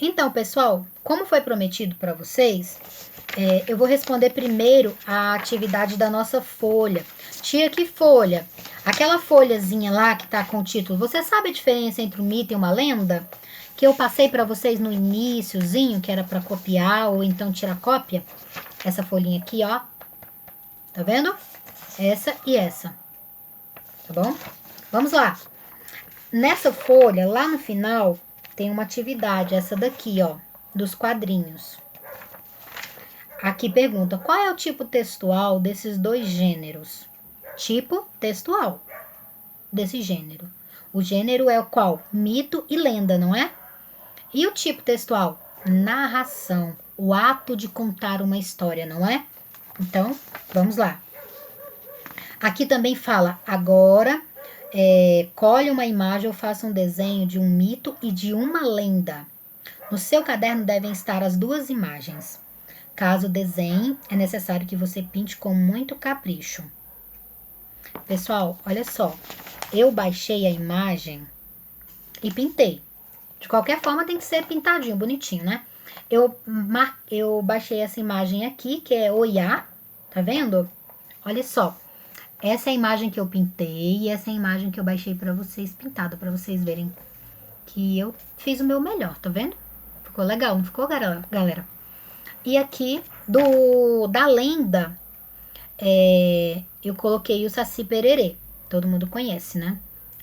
Então, pessoal, como foi prometido para vocês, eu vou responder primeiro a atividade da nossa folha. Tia, que folha? Aquela folhazinha lá que tá com o título, você sabe a diferença entre um mito e uma lenda? Que eu passei para vocês no iniciozinho, que era para copiar ou então tirar cópia? Essa folhinha aqui, ó. Tá vendo? Essa e essa. Tá bom? Vamos lá. Nessa folha, lá no final, tem uma atividade, essa daqui, ó, dos quadrinhos. Aqui pergunta, qual é o tipo textual desses dois gêneros? Tipo textual desse gênero. O gênero é o qual? Mito e lenda, não é? E o tipo textual? Narração, o ato de contar uma história, não é? Então, vamos lá. Aqui também fala, agora, colhe uma imagem ou faça um desenho de um mito e de uma lenda. No seu caderno devem estar as duas imagens. Caso desenhe, é necessário que você pinte com muito capricho. Pessoal, olha só. Eu baixei a imagem e pintei. De qualquer forma, tem que ser pintadinho, bonitinho, né? Eu baixei essa imagem aqui, que é Oiá. Tá vendo? Olha só. Essa é a imagem que eu pintei e essa é a imagem que eu baixei pra vocês pintada, pra vocês verem que eu fiz o meu melhor, tá vendo? Ficou legal, não ficou, galera? E aqui, da lenda, eu coloquei o Saci Pererê. Todo mundo conhece, né?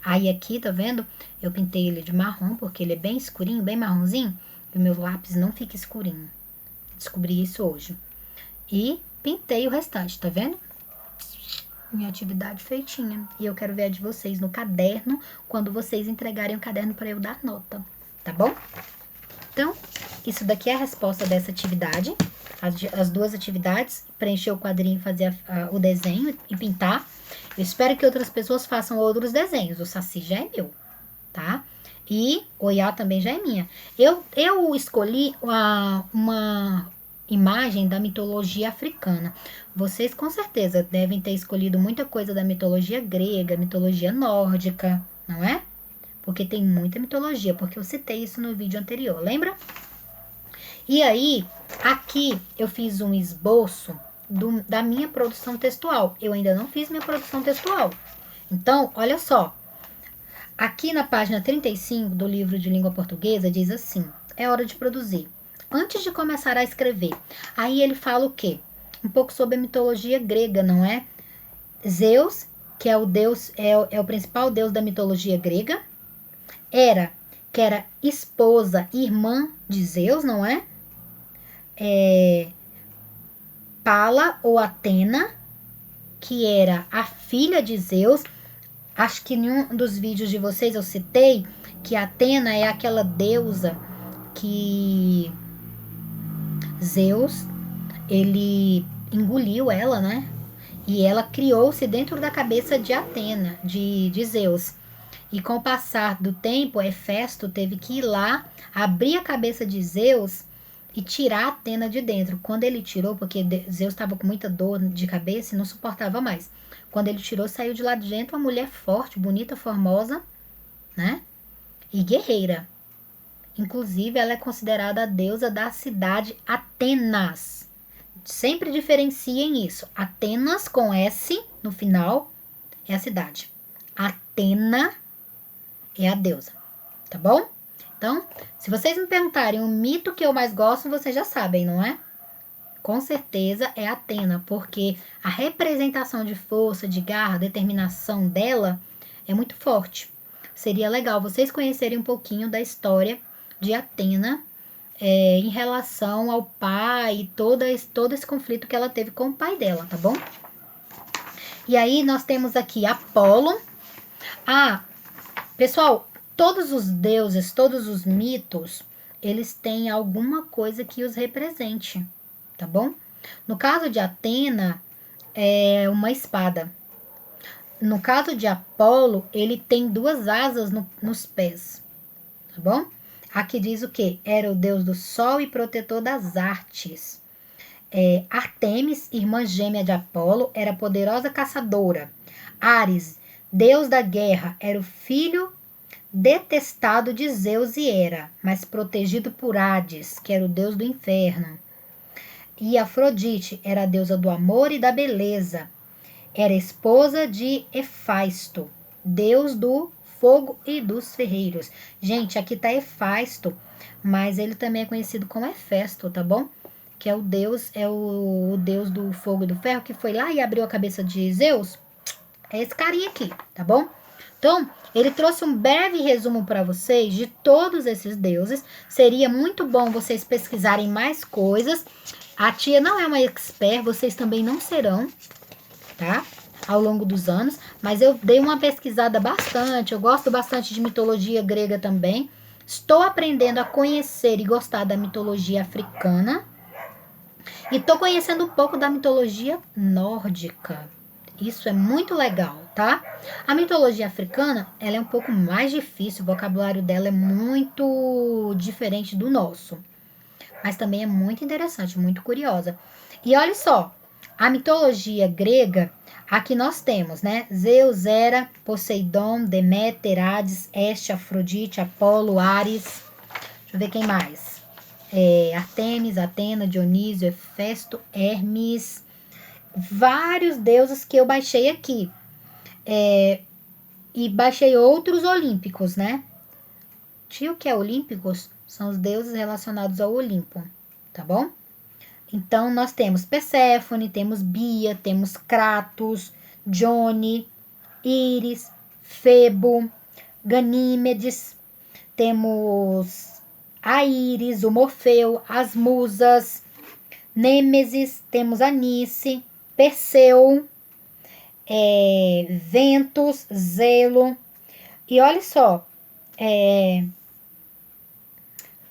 Aí aqui, tá vendo? Eu pintei ele de marrom, porque ele é bem escurinho, bem marronzinho. E o meu lápis não fica escurinho. Descobri isso hoje. E pintei o restante, tá vendo? Minha atividade feitinha. E eu quero ver a de vocês no caderno, quando vocês entregarem o caderno para eu dar nota, tá bom? Então, isso daqui é a resposta dessa atividade. As duas atividades, preencher o quadrinho, fazer o desenho e pintar. Eu espero que outras pessoas façam outros desenhos. O Saci já é meu, tá? E Oiá também já é minha. Eu escolhi uma imagem da mitologia africana. Vocês com certeza devem ter escolhido muita coisa da mitologia grega, mitologia nórdica, não é? Porque tem muita mitologia, porque eu citei isso no vídeo anterior, lembra? E aí, aqui eu fiz um esboço da minha produção textual. Eu ainda não fiz minha produção textual. Então, olha só. Aqui na página 35 do livro de língua portuguesa diz assim: é hora de produzir. Antes de começar a escrever. Aí ele fala o quê? Um pouco sobre a mitologia grega, não é? Zeus, que é o deus, é o principal deus da mitologia grega. Hera, que era esposa, irmã de Zeus, não é? Pala ou Atena, que era a filha de Zeus. Acho que em um dos vídeos de vocês eu citei que Atena é aquela deusa que Zeus, ele engoliu ela, né? E ela criou-se dentro da cabeça de Atena, de Zeus. E com o passar do tempo, Hefesto teve que ir lá, abrir a cabeça de Zeus e tirar Atena de dentro. Quando ele tirou, porque Zeus estava com muita dor de cabeça e não suportava mais. Quando ele tirou, saiu de lá de dentro uma mulher forte, bonita, formosa, né? E guerreira. Inclusive, ela é considerada a deusa da cidade Atenas. Sempre diferenciem isso. Atenas com S no final é a cidade. Atena é a deusa, tá bom? Então, se vocês me perguntarem o mito que eu mais gosto, vocês já sabem, não é? Com certeza é Atena, porque a representação de força, de garra, determinação dela é muito forte. Seria legal vocês conhecerem um pouquinho da história de Atena em relação ao pai e todo esse conflito que ela teve com o pai dela, tá bom? E aí nós temos aqui Apolo. Pessoal, todos os deuses, todos os mitos, eles têm alguma coisa que os represente, tá bom? No caso de Atena, é uma espada. No caso de Apolo, ele tem duas asas nos pés, tá bom? Aqui diz o quê? Era o deus do sol e protetor das artes. Artemis, irmã gêmea de Apolo, era poderosa caçadora. Ares, deus da guerra, era o filho detestado de Zeus e Hera, mas protegido por Hades, que era o deus do inferno. E Afrodite era a deusa do amor e da beleza. Era esposa de Hefaisto, deus do fogo e dos ferreiros. Gente, aqui tá Hefaisto, mas ele também é conhecido como Hefesto, tá bom? Que é o deus do fogo e do ferro, que foi lá e abriu a cabeça de Zeus. É esse carinha aqui, tá bom? Então, ele trouxe um breve resumo para vocês de todos esses deuses. Seria muito bom vocês pesquisarem mais coisas. A tia não é uma expert, vocês também não serão, tá? Ao longo dos anos, mas eu dei uma pesquisada bastante, eu gosto bastante de mitologia grega também. Estou aprendendo a conhecer e gostar da mitologia africana. E estou conhecendo um pouco da mitologia nórdica. Isso é muito legal, tá? A mitologia africana, ela é um pouco mais difícil, o vocabulário dela é muito diferente do nosso. Mas também é muito interessante, muito curiosa. E olha só, a mitologia grega, aqui nós temos, né? Zeus, Hera, Poseidon, Deméter, Hades, Heste, Afrodite, Apolo, Ares. Deixa eu ver quem mais. Artemis, Atena, Dionísio, Hefesto, Hermes. Vários deuses que eu baixei aqui. E baixei outros olímpicos, né? O que é olímpicos? São os deuses relacionados ao Olimpo, tá bom? Então, nós temos Perséfone, temos Bia, temos Kratos, Dione, Íris, Febo, Ganímedes, temos a Íris, o Morfeu, as Musas, Nêmesis, temos Anice, Perseu, Ventus, Zelo. E olha só,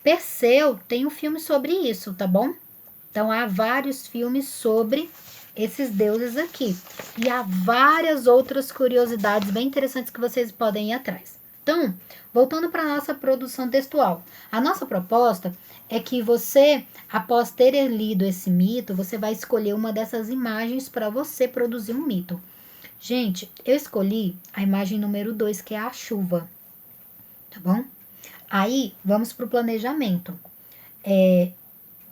Perseu tem um filme sobre isso, tá bom? Então, há vários filmes sobre esses deuses aqui. E há várias outras curiosidades bem interessantes que vocês podem ir atrás. Então, voltando para a nossa produção textual. A nossa proposta é que você, após ter lido esse mito, você vai escolher uma dessas imagens para você produzir um mito. Gente, eu escolhi a imagem número 2, que é a chuva. Tá bom? Aí, vamos para o planejamento.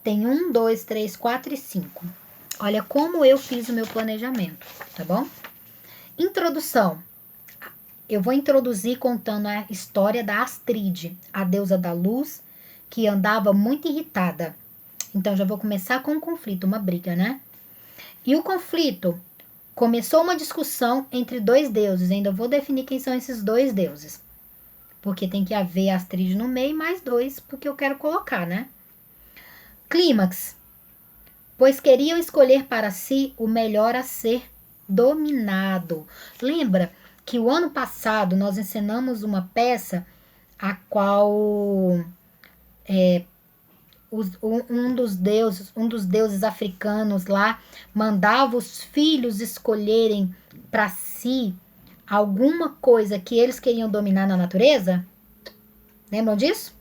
Tem 1, 2, 3, 4 e 5. Olha como eu fiz o meu planejamento, tá bom? Introdução. Eu vou introduzir contando a história da Astride, a deusa da luz, que andava muito irritada. Então, já vou começar com um conflito, uma briga, né? E o conflito começou uma discussão entre dois deuses. Ainda vou definir quem são esses dois deuses. Porque tem que haver Astride no meio, mais dois, porque eu quero colocar, né? Clímax. Pois queriam escolher para si o melhor a ser dominado. Lembra que o ano passado nós ensinamos uma peça a qual um dos deuses africanos lá mandava os filhos escolherem para si alguma coisa que eles queriam dominar na natureza? Lembram disso?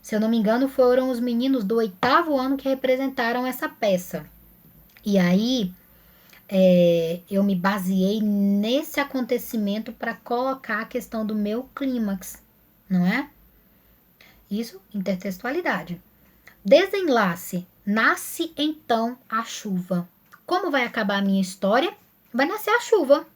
Se eu não me engano, foram os meninos do 8º ano que representaram essa peça. E aí, eu me baseei nesse acontecimento para colocar a questão do meu clímax, não é? Isso, intertextualidade. Desenlace. Nasce então a chuva. Como vai acabar a minha história? Vai nascer a chuva.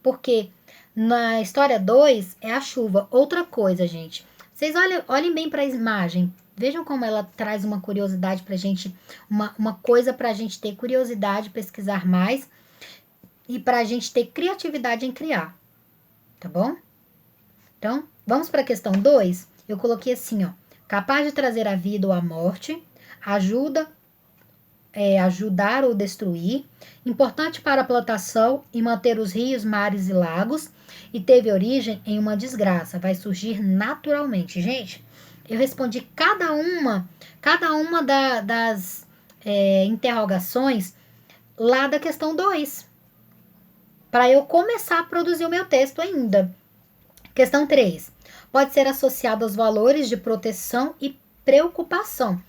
Porque na história 2 é a chuva. Outra coisa, gente. Vocês olhem bem para a imagem. Vejam como ela traz uma curiosidade pra gente, uma coisa pra gente ter curiosidade, pesquisar mais e pra gente ter criatividade em criar. Tá bom? Então, vamos para a questão 2. Eu coloquei assim, ó. Capaz de trazer a vida ou a morte, ajudar ou destruir, importante para a plantação e manter os rios, mares e lagos, e teve origem em uma desgraça, vai surgir naturalmente. Gente, eu respondi cada uma das interrogações lá da questão 2, para eu começar a produzir o meu texto ainda. Questão 3. Pode ser associado aos valores de proteção e preocupação.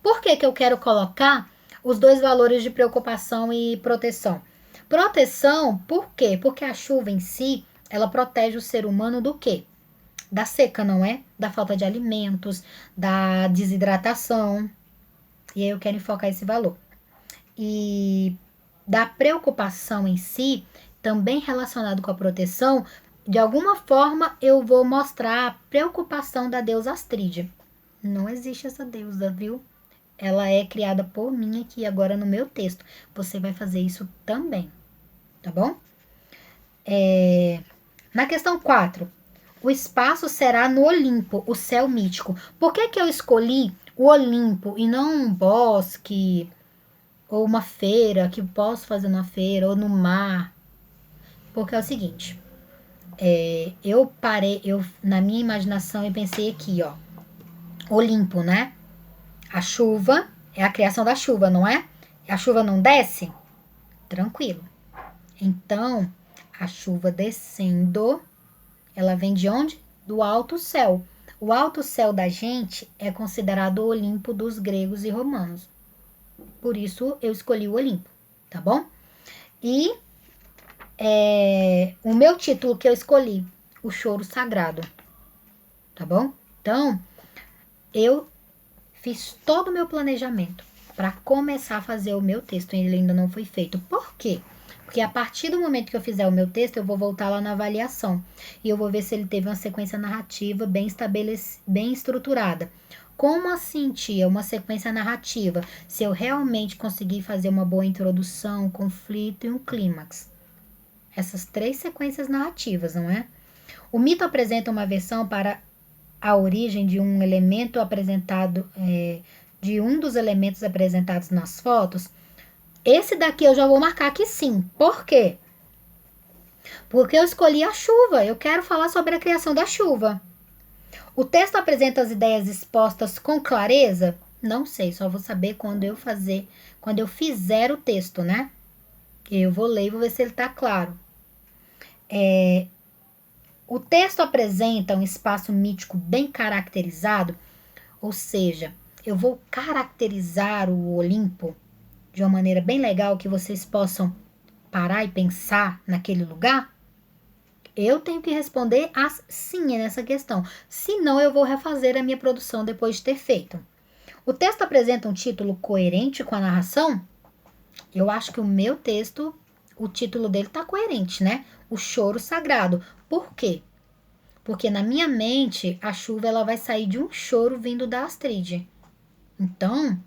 Por que eu quero colocar os dois valores de preocupação e proteção? Proteção, por quê? Porque a chuva em si, ela protege o ser humano do quê? da seca, não é? Da falta de alimentos, da desidratação. E aí eu quero enfocar esse valor. E da preocupação em si, também relacionado com a proteção, de alguma forma eu vou mostrar a preocupação da deusa Astríde. Não existe essa deusa, viu? Ela é criada por mim aqui agora no meu texto. Você vai fazer isso também, tá bom? Na questão 4, o espaço será no Olimpo, o céu mítico. Por que que eu escolhi o Olimpo e não um bosque ou uma feira, que posso fazer na feira, ou no mar? Porque é o seguinte, na minha imaginação, eu pensei aqui, ó, Olimpo, né? A chuva é a criação da chuva, não é? A chuva não desce? Tranquilo. Então, a chuva descendo, ela vem de onde? Do alto céu. O alto céu da gente é considerado o Olimpo dos gregos e romanos. Por isso, eu escolhi o Olimpo, tá bom? E o meu título que eu escolhi, o Choro Sagrado, tá bom? Então, eu fiz todo o meu planejamento para começar a fazer o meu texto. Ele ainda não foi feito. Por quê? Porque a partir do momento que eu fizer o meu texto, eu vou voltar lá na avaliação. E eu vou ver se ele teve uma sequência narrativa bem estabelecida, bem estruturada. Como assim, tia? Uma sequência narrativa? Se eu realmente conseguir fazer uma boa introdução, um conflito e um clímax. Essas 3 sequências narrativas, não é? O mito apresenta uma versão para a origem de um elemento apresentado, de um dos elementos apresentados nas fotos. Esse daqui eu já vou marcar que sim. Por quê? Porque eu escolhi a chuva. Eu quero falar sobre a criação da chuva. O texto apresenta as ideias expostas com clareza? Não sei, só vou saber quando eu fizer o texto, né? Eu vou ler e vou ver se ele tá claro. O texto apresenta um espaço mítico bem caracterizado, ou seja, eu vou caracterizar o Olimpo de uma maneira bem legal que vocês possam parar e pensar naquele lugar. Eu tenho que responder as sim nessa questão, senão eu vou refazer a minha produção depois de ter feito. O texto apresenta um título coerente com a narração? Eu acho que o meu texto, o título dele tá coerente, né? O Choro Sagrado. Por quê? Porque na minha mente, a chuva ela vai sair de um choro vindo da Astrid. Então,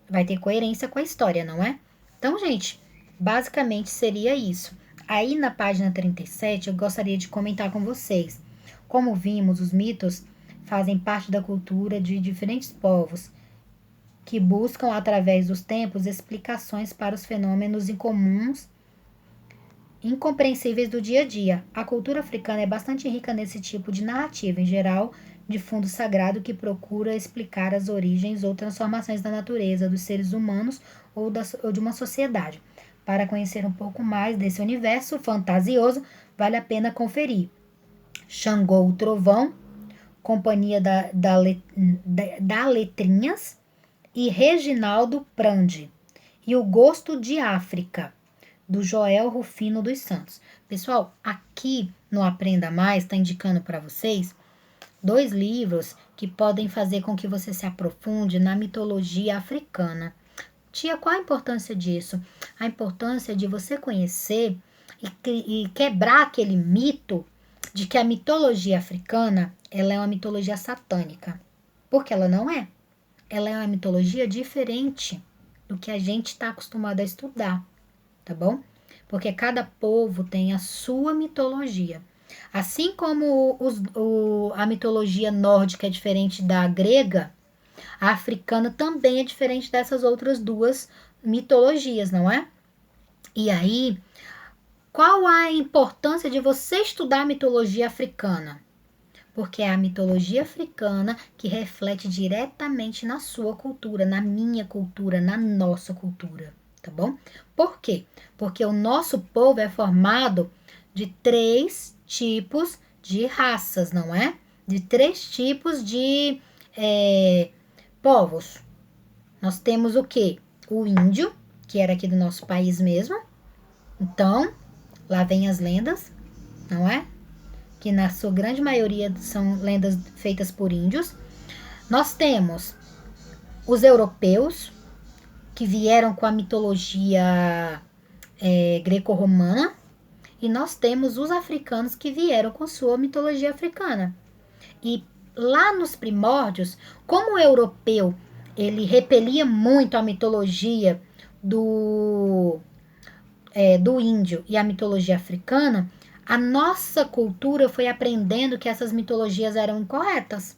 vai ter coerência com a história, não é? Então, gente, basicamente seria isso. Aí na página 37, eu gostaria de comentar com vocês. Como vimos, os mitos fazem parte da cultura de diferentes povos que buscam, através dos tempos, explicações para os fenômenos incomuns, incompreensíveis do dia a dia. A cultura africana é bastante rica nesse tipo de narrativa, em geral, de fundo sagrado, que procura explicar as origens ou transformações da natureza, dos seres humanos ou de uma sociedade. Para conhecer um pouco mais desse universo fantasioso, vale a pena conferir Xangô, o Trovão, Companhia da Letrinhas, e Reginaldo Prandi, e O Gosto de África, do Joel Rufino dos Santos. Pessoal, aqui no Aprenda Mais está indicando para vocês 2 livros que podem fazer com que você se aprofunde na mitologia africana. Tia, qual a importância disso? A importância de você conhecer e quebrar aquele mito de que a mitologia africana ela é uma mitologia satânica. Porque ela não é. Ela é uma mitologia diferente do que a gente está acostumado a estudar, tá bom? Porque cada povo tem a sua mitologia. Assim como a mitologia nórdica é diferente da grega, a africana também é diferente dessas outras 2 mitologias, não é? E aí, qual a importância de você estudar a mitologia africana? Porque é a mitologia africana que reflete diretamente na sua cultura, na minha cultura, na nossa cultura, tá bom? Por quê? Porque o nosso povo é formado de 3 tipos de raças, não é? De 3 tipos de povos. Nós temos o quê? O índio, que era aqui do nosso país mesmo. Então, lá vem as lendas, não é? que na sua grande maioria são lendas feitas por índios. Nós temos os europeus, que vieram com a mitologia greco-romana, e nós temos os africanos que vieram com sua mitologia africana. E lá nos primórdios, como o europeu ele repelia muito a mitologia do índio e a mitologia africana, a nossa cultura foi aprendendo que essas mitologias eram incorretas.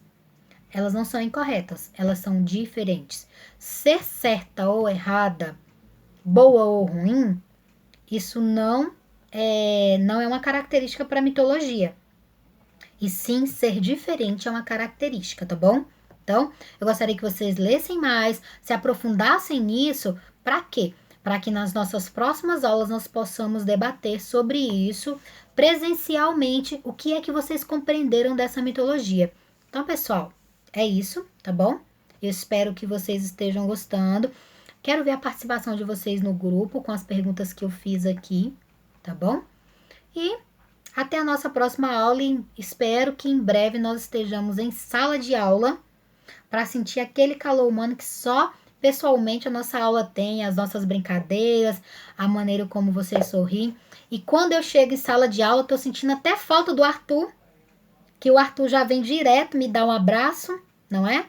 Elas não são incorretas, elas são diferentes. Ser certa ou errada, boa ou ruim, isso não é uma característica para a mitologia. E sim, ser diferente é uma característica, tá bom? Então, eu gostaria que vocês lessem mais, se aprofundassem nisso. Para quê? Para que nas nossas próximas aulas nós possamos debater sobre isso presencialmente, o que é que vocês compreenderam dessa mitologia. Então, pessoal, é isso, tá bom? Eu espero que vocês estejam gostando. Quero ver a participação de vocês no grupo com as perguntas que eu fiz aqui, tá bom? E até a nossa próxima aula e espero que em breve nós estejamos em sala de aula para sentir aquele calor humano que só pessoalmente a nossa aula tem, as nossas brincadeiras, a maneira como vocês sorriem. E quando eu chego em sala de aula, eu tô sentindo até falta do Arthur, que o Arthur já vem direto me dar um abraço, não é?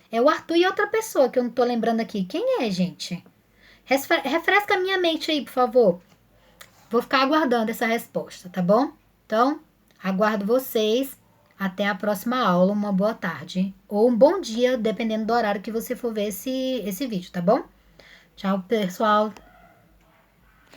É o Arthur e outra pessoa que eu não tô lembrando aqui. Quem é, gente? Refresca a minha mente aí, por favor. Vou ficar aguardando essa resposta, tá bom? Então, aguardo vocês. Até a próxima aula. Uma boa tarde. Ou um bom dia, dependendo do horário que você for ver esse vídeo, tá bom? Tchau, pessoal.